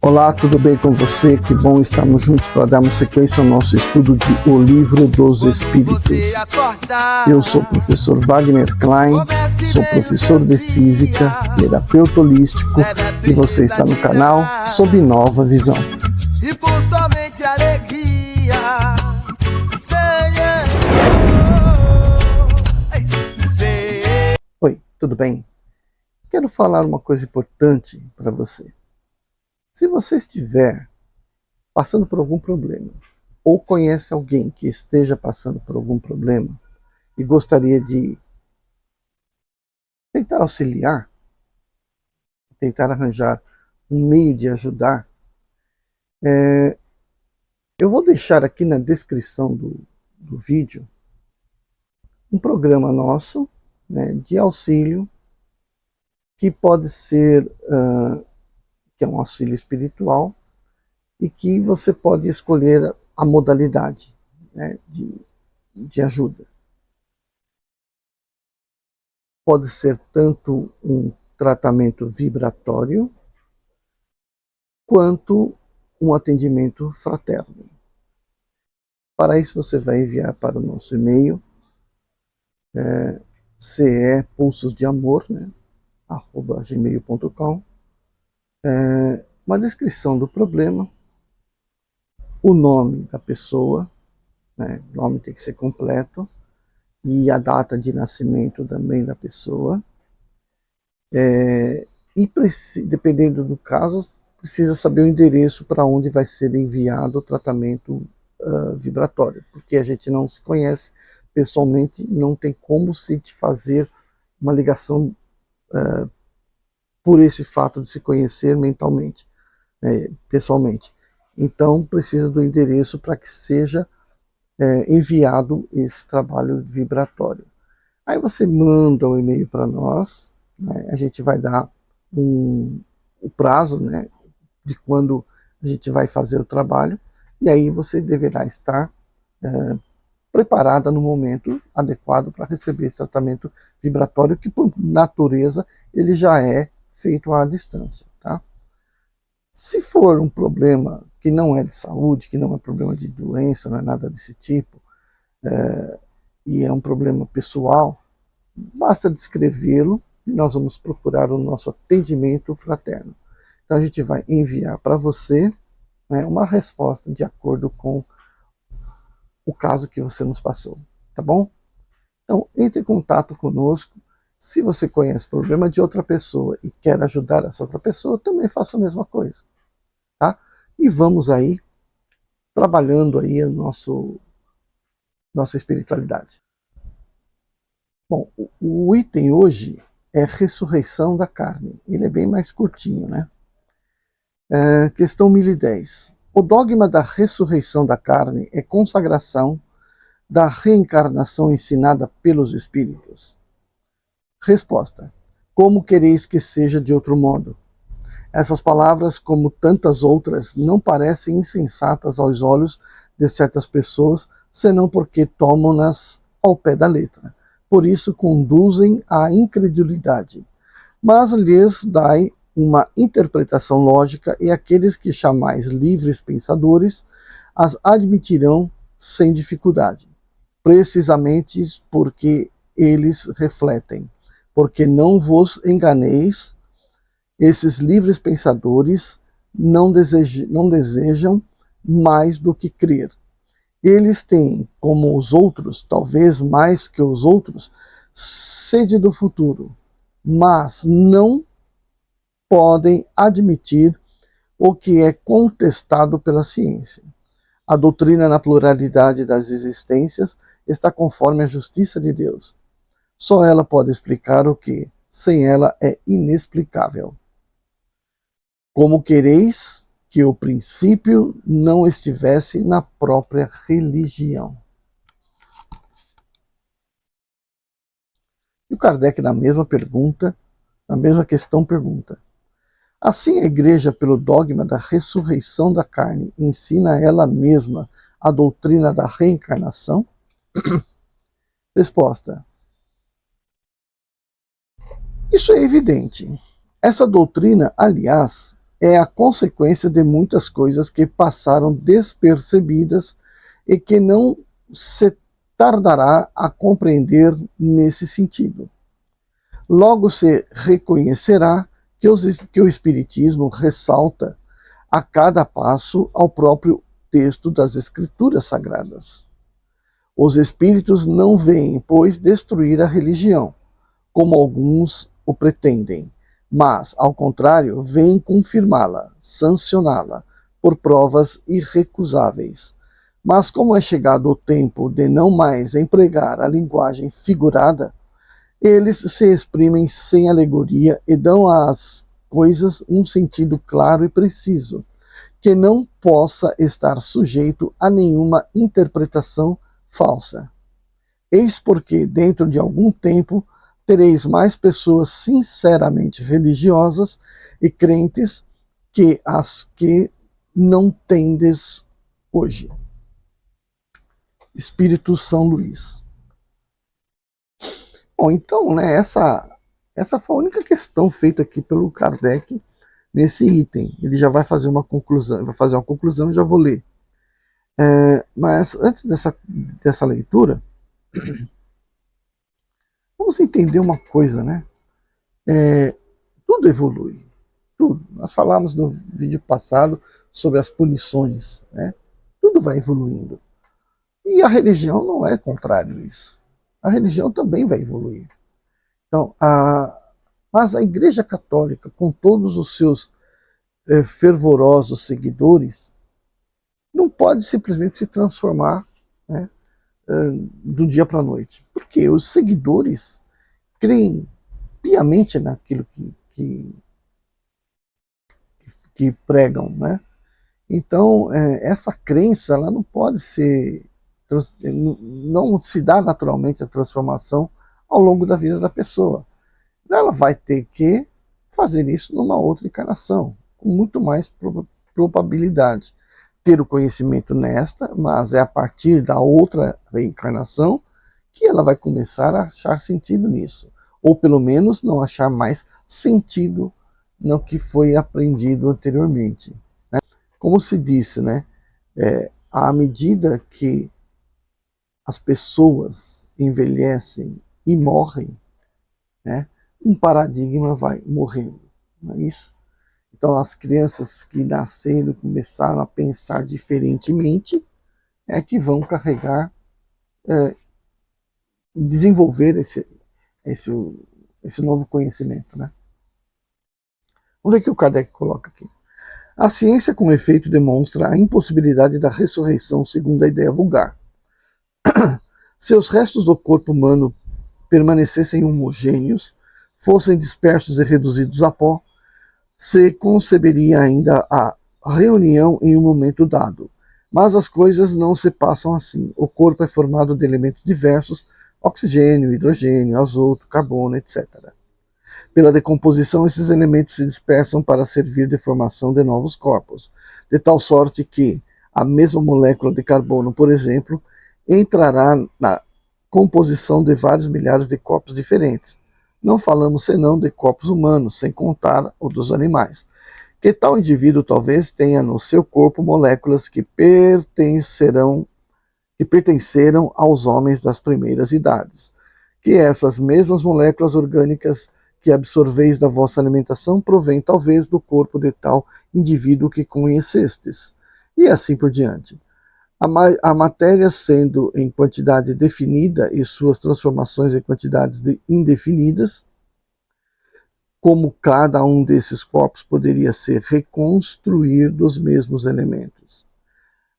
Olá, tudo bem com você? Que bom estarmos juntos para darmos sequência ao nosso estudo de O Livro dos Espíritos. Eu sou o professor Wagner Klein, sou professor de Física, terapeuta holístico e você está no canal Sob Nova Visão. E por somente alegria, Oi, tudo bem? Quero falar uma coisa importante para você. Se você estiver passando por algum problema, ou conhece alguém que esteja passando por algum problema e gostaria de tentar auxiliar, tentar arranjar um meio de ajudar, eu vou deixar aqui na descrição do vídeo um programa nosso, né, de auxílio, que pode ser, que é um auxílio espiritual, e que você pode escolher a modalidade, né, de ajuda. Pode ser tanto um tratamento vibratório, quanto um atendimento fraterno. Para isso você vai enviar para o nosso e-mail, cepulsosdeamor, né, @gmail.com, uma descrição do problema, o nome da pessoa, né, o nome tem que ser completo, e a data de nascimento também da pessoa, e dependendo do caso, precisa saber o endereço para onde vai ser enviado o tratamento vibratório, porque a gente não se conhece pessoalmente, não tem como se te fazer uma ligação por esse fato de se conhecer mentalmente, pessoalmente. Então precisa do endereço para que seja enviado esse trabalho vibratório. Aí você manda um e-mail para nós, né, a gente vai dar o prazo, né, de quando a gente vai fazer o trabalho, e aí você deverá estar preparada no momento adequado para receber esse tratamento vibratório, que por natureza ele já é feito à distância, tá? Se for um problema que não é de saúde, que não é problema de doença, não é nada desse tipo, e é um problema pessoal, basta descrevê-lo e nós vamos procurar o nosso atendimento fraterno. Então a gente vai enviar para você, né, uma resposta de acordo com o caso que você nos passou, tá bom? Então entre em contato conosco. Se você conhece o problema de outra pessoa e quer ajudar essa outra pessoa, também faça a mesma coisa, tá? E vamos aí trabalhando aí a nossa espiritualidade. Bom, o item hoje é ressurreição da carne. Ele é bem mais curtinho, né? Questão 1010. O dogma da ressurreição da carne é consagração da reencarnação ensinada pelos espíritos? Resposta. Como quereis que seja de outro modo? Essas palavras, como tantas outras, não parecem insensatas aos olhos de certas pessoas, senão porque tomam-nas ao pé da letra. Por isso conduzem à incredulidade. Mas lhes dai uma interpretação lógica, e aqueles que chamais livres pensadores as admitirão sem dificuldade, precisamente porque eles refletem. Porque não vos enganeis, esses livres pensadores não desejam mais do que crer. Eles têm, como os outros, talvez mais que os outros, sede do futuro, mas não podem admitir o que é contestado pela ciência. A doutrina na pluralidade das existências está conforme a justiça de Deus. Só ela pode explicar o que, sem ela, é inexplicável. Como quereis que o princípio não estivesse na própria religião? E o Kardec, na mesma pergunta, na mesma questão, pergunta: assim a Igreja, pelo dogma da ressurreição da carne, ensina ela mesma a doutrina da reencarnação? Resposta: isso é evidente. Essa doutrina, aliás, é a consequência de muitas coisas que passaram despercebidas e que não se tardará a compreender nesse sentido. Logo se reconhecerá que o Espiritismo ressalta a cada passo ao próprio texto das Escrituras Sagradas. Os espíritos não veem, pois, destruir a religião, como alguns o pretendem, mas, ao contrário, veem confirmá-la, sancioná-la, por provas irrecusáveis. Mas como é chegado o tempo de não mais empregar a linguagem figurada, eles se exprimem sem alegoria e dão às coisas um sentido claro e preciso, que não possa estar sujeito a nenhuma interpretação falsa. Eis porque, dentro de algum tempo, tereis mais pessoas sinceramente religiosas e crentes que as que não tendes hoje. Espírito São Luís. Bom, então, né, essa foi a única questão feita aqui pelo Kardec nesse item. Ele já vai fazer uma conclusão, e já vou ler. Mas antes dessa leitura, vamos entender uma coisa, né? Tudo evolui. Tudo. Nós falamos no vídeo passado sobre as punições, né? Tudo vai evoluindo. E a religião não é contrário a isso. A religião também vai evoluir. Então, mas a Igreja Católica, com todos os seus fervorosos seguidores, não pode simplesmente se transformar, né, do dia para a noite. Porque os seguidores creem piamente naquilo que pregam, né? Então, essa crença, ela não pode ser, não se dá naturalmente a transformação ao longo da vida da pessoa. Ela vai ter que fazer isso numa outra encarnação, com muito mais probabilidade. Ter o conhecimento nesta, mas é a partir da outra reencarnação que ela vai começar a achar sentido nisso. Ou pelo menos não achar mais sentido no que foi aprendido anteriormente. Né? Como se disse, né? À medida que as pessoas envelhecem e morrem, né, um paradigma vai morrendo. Não é isso? Então, as crianças que nasceram começaram a pensar diferentemente, é que vão carregar, desenvolver esse novo conhecimento. Né? Vamos ver o que o Kardec coloca aqui. A ciência, com efeito, demonstra a impossibilidade da ressurreição segundo a ideia vulgar. Se os restos do corpo humano permanecessem homogêneos, fossem dispersos e reduzidos a pó, se conceberia ainda a reunião em um momento dado. Mas as coisas não se passam assim. O corpo é formado de elementos diversos, oxigênio, hidrogênio, azoto, carbono, etc. Pela decomposição, esses elementos se dispersam para servir de formação de novos corpos, de tal sorte que a mesma molécula de carbono, por exemplo, entrará na composição de vários milhares de corpos diferentes. Não falamos senão de corpos humanos, sem contar o dos animais. Que tal indivíduo talvez tenha no seu corpo moléculas que pertenceram aos homens das primeiras idades. Que essas mesmas moléculas orgânicas que absorveis da vossa alimentação provém talvez do corpo de tal indivíduo que conhecestes. E assim por diante. A matéria sendo em quantidade definida e suas transformações em quantidades indefinidas, como cada um desses corpos poderia se reconstruir dos mesmos elementos.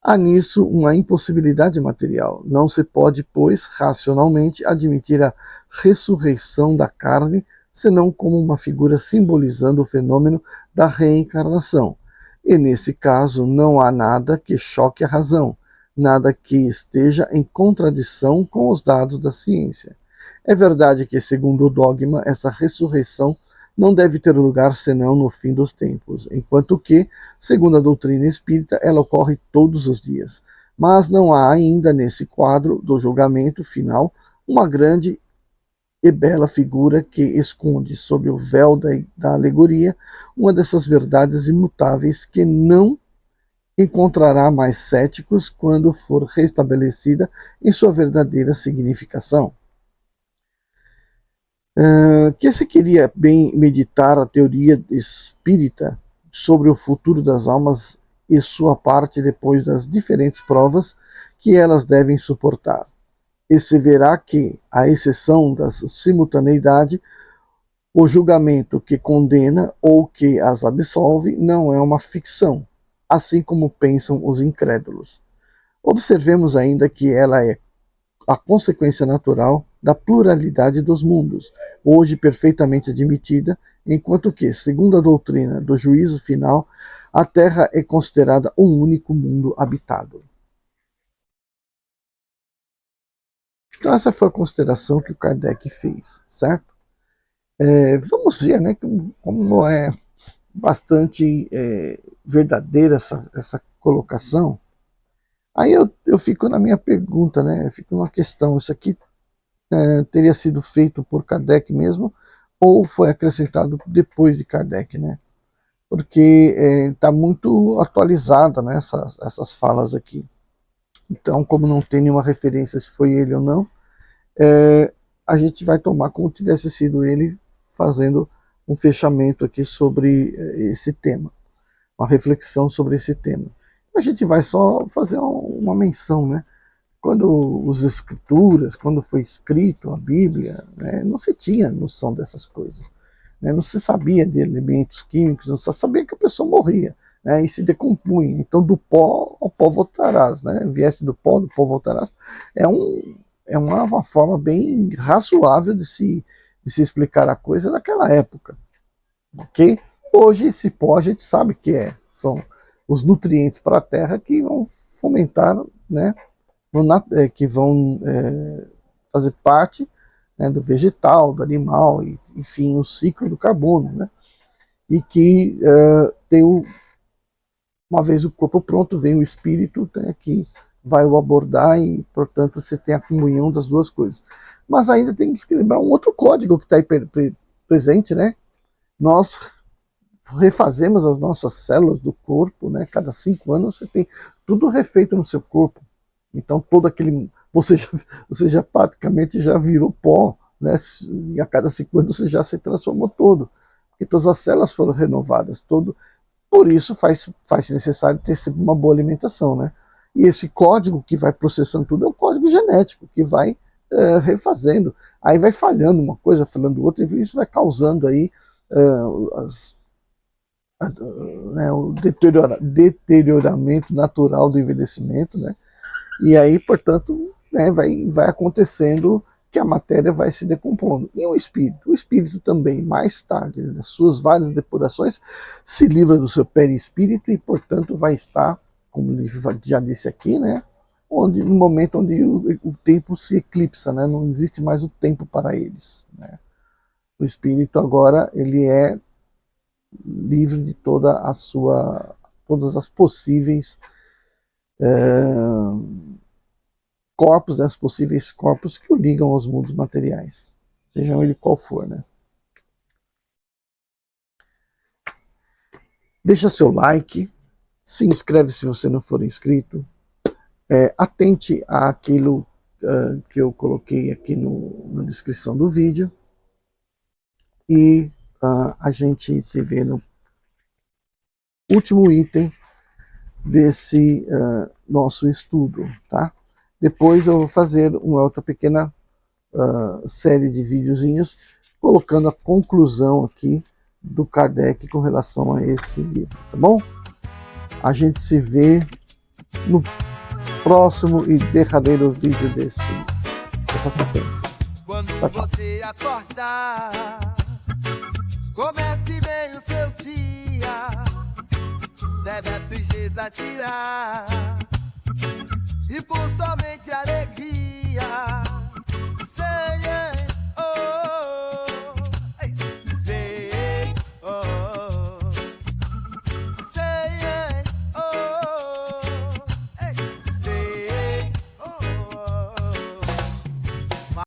Há nisso uma impossibilidade material. Não se pode, pois, racionalmente admitir a ressurreição da carne, senão como uma figura simbolizando o fenômeno da reencarnação. E nesse caso não há nada que choque a razão, nada que esteja em contradição com os dados da ciência. É verdade que, segundo o dogma, essa ressurreição não deve ter lugar senão no fim dos tempos, enquanto que, segundo a doutrina espírita, ela ocorre todos os dias. Mas não há ainda nesse quadro do julgamento final uma grande e bela figura que esconde sob o véu da alegoria uma dessas verdades imutáveis que não encontrará mais céticos quando for restabelecida em sua verdadeira significação. Que se queria bem meditar a teoria espírita sobre o futuro das almas e sua parte depois das diferentes provas que elas devem suportar. E se verá que, à exceção da simultaneidade, o julgamento que condena ou que as absolve não é uma ficção, assim como pensam os incrédulos. Observemos ainda que ela é a consequência natural da pluralidade dos mundos, hoje perfeitamente admitida, enquanto que, segundo a doutrina do juízo final, a Terra é considerada um único mundo habitado. Então essa foi a consideração que o Kardec fez, certo? Vamos ver, né, como é bastante verdadeira essa colocação. Aí eu fico na minha pergunta, né? Eu fico numa questão, isso aqui teria sido feito por Kardec mesmo, ou foi acrescentado depois de Kardec, né? Porque está muito atualizada, né, essas falas aqui. Então, como não tem nenhuma referência se foi ele ou não, a gente vai tomar como tivesse sido ele fazendo um fechamento aqui sobre esse tema, uma reflexão sobre esse tema. A gente vai só fazer uma menção, né? Quando as escrituras, quando foi escrito a Bíblia, né, não se tinha noção dessas coisas, né? Não se sabia de elementos químicos, não se sabia que a pessoa morria, né, e se decompunha. Então, do pó ao pó voltarás, né? Viesse do pó voltarás. É uma forma bem razoável de se explicar a coisa naquela época, ok? Hoje, esse pó a gente sabe que são os nutrientes para a terra que vão fomentar, né? Que vão fazer parte, né, do vegetal, do animal, e, enfim, o ciclo do carbono, né? E que uma vez o corpo pronto, vem o espírito, né, que vai o abordar e, portanto, você tem a comunhão das duas coisas. Mas ainda tem que lembrar um outro código que está aí presente, né? Nós refazemos as nossas células do corpo, né? Cada 5 anos você tem tudo refeito no seu corpo. Então todo aquele você já praticamente já virou pó, né? E a cada 5 anos você já se transformou todo, porque todas as células foram renovadas, por isso faz necessário ter sempre uma boa alimentação, né? E esse código que vai processando tudo é um código genético que vai refazendo, aí vai falhando uma coisa, falhando outra, e isso vai causando aí o deterioramento natural do envelhecimento, né? E aí, portanto, né, vai acontecendo que a matéria vai se decompondo. E o espírito também, mais tarde, nas suas várias depurações, se livra do seu perispírito e, portanto, vai estar, como ele já disse aqui, né, no momento onde o tempo se eclipsa, né, não existe mais o tempo para eles, né. O espírito agora ele é livre de todas as possíveis corpos, né, os possíveis corpos que o ligam aos mundos materiais, sejam ele qual for, né. Deixa seu like, se inscreve se você não for inscrito, atente àquilo que eu coloquei aqui na descrição do vídeo, e a gente se vê no último item desse nosso estudo, tá? Depois eu vou fazer uma outra pequena série de videozinhos colocando a conclusão aqui do Kardec com relação a esse livro, tá bom? A gente se vê no próximo e derradeiro vídeo dessa sequência. Quando tchau. Você acordar, comece bem o seu dia, deve a tristeza tirar, e por somente alegria